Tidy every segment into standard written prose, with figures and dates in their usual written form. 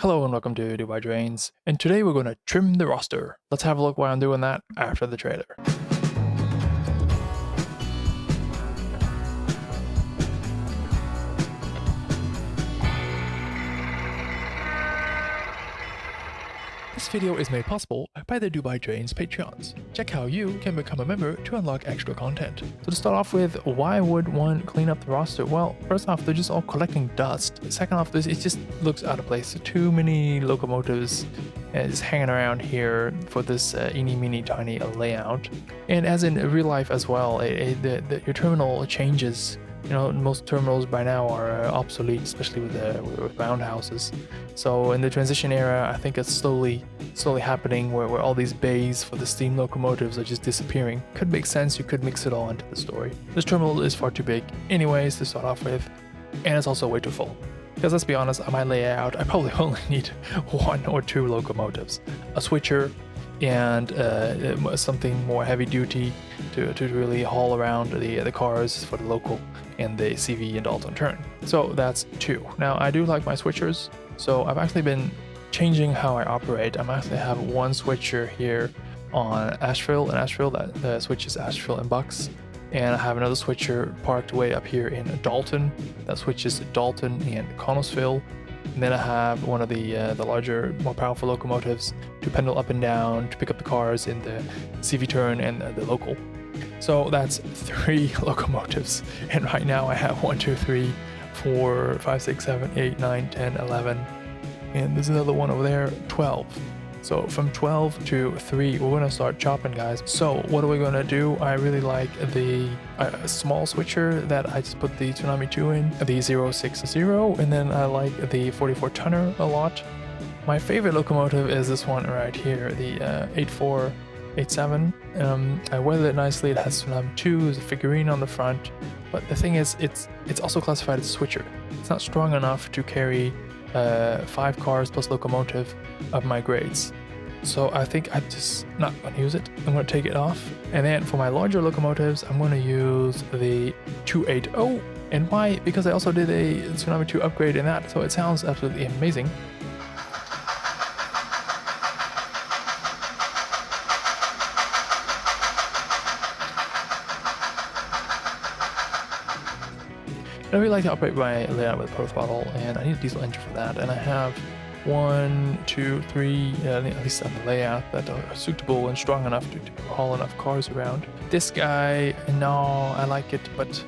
Hello and welcome to Dubai Drains, and today we're going to trim the roster. Let's have a look why I'm doing that after the trailer. This video is made possible by the Dubai Drains Patreons. Check how you can become a member to unlock extra content. So to start off with, why would one clean up the roster? Well, first off, they're just all collecting dust. Second off, it just looks out of place. Too many locomotives is hanging around here for this eeny tiny layout. And as in real life as well, your terminal changes. You know, most terminals by now are obsolete, especially with roundhouses. So in the transition era, I think it's slowly happening where all these bays for the steam locomotives are just disappearing. Could make sense, you could mix it all into the story. This terminal is far too big anyways to start off with, and it's also way too full. Because let's be honest, on my layout, I probably only need 1 or 2 locomotives, a switcher, and something more heavy duty to really haul around the cars for the local and the CV and Dalton turn. So that's 2. Now I do like my switchers, so I've actually been changing how I operate. I'm actually have 1 switcher here on Asheville that switches Asheville and Bucks, and I have another switcher parked way up here in Dalton that switches Dalton and Connellsville. And then I have one of the larger, more powerful locomotives to pendle up and down to pick up the cars in the CV turn and the local. So that's 3 locomotives, and right now I have 1, 2, 3, 4, 5, 6, 7, 8, 9, 10, 11, and there's another one over there, 12. So from 12 to 3, we're gonna start chopping, guys. So what are we gonna do? I really like the small switcher that I just put the Tsunami 2 in, the 060, and then I like the 44 tonner a lot. My favorite locomotive is this one right here, the 8487. I weathered it nicely. It has Tsunami 2, there's a figurine on the front, but the thing is, it's also classified as a switcher. It's not strong enough to carry 5 cars plus locomotive of my grades. So I think I'm just not going to use it. I'm going to take it off. And then for my larger locomotives, I'm going to use the 280. And why? Because I also did a Tsunami 2 upgrade in that, so it sounds absolutely amazing. I really like to operate my layout with Pro Throttle, and I need a diesel engine for that. And I have 1, 2, 3, at least on the layout that are suitable and strong enough to haul enough cars around. This guy, no, I like it, but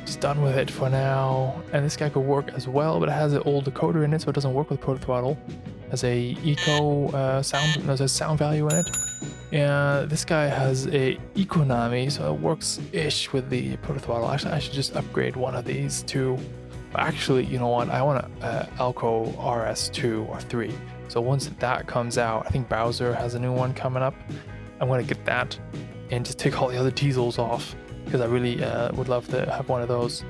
just done with it for now. And this guy could work as well, but it has an old decoder in it, so it doesn't work with Pro Throttle. Has a eco sound, there's a sound value in it. And this guy has a Economy, so it works-ish with the Pro Throttle. Actually, I should just upgrade one of these two. Actually, you know what? I want a Alco RS2 or 3. So once that comes out, I think Bowser has a new one coming up. I'm going to get that and just take all the other diesels off, because I really would love to have one of those.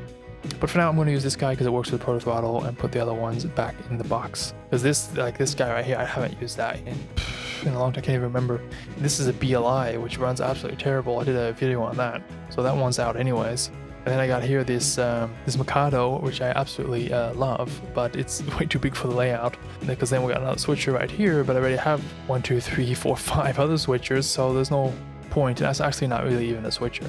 But for now, I'm going to use this guy because it works with Pro Throttle, and put the other ones back in the box. Because this guy right here, I haven't used that in a long time. I can't even remember. This is a BLI, which runs absolutely terrible. I did a video on that, so that one's out anyways. And then I got here this Mikado, which I absolutely love, but it's way too big for the layout. Because then we got another switcher right here, but I already have 1, 2, 3, 4, 5 other switchers, so there's no point. That's actually not really even a switcher,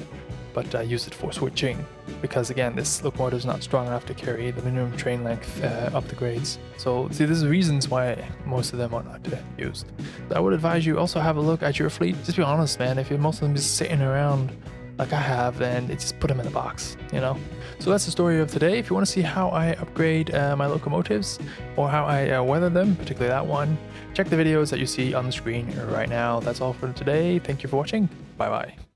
but I use it for switching, because again, this locomotive is not strong enough to carry the minimum train length up the grades. So see, there's reasons why most of them are not used. I would advise you also have a look at your fleet. Just be honest, man. If most of them is sitting around like I have, then just put them in the box, you know. So that's the story of today. If you want to see how I upgrade my locomotives, or how I weather them, particularly that one, check the videos that you see on the screen right now. That's all for today. Thank you for watching. Bye bye.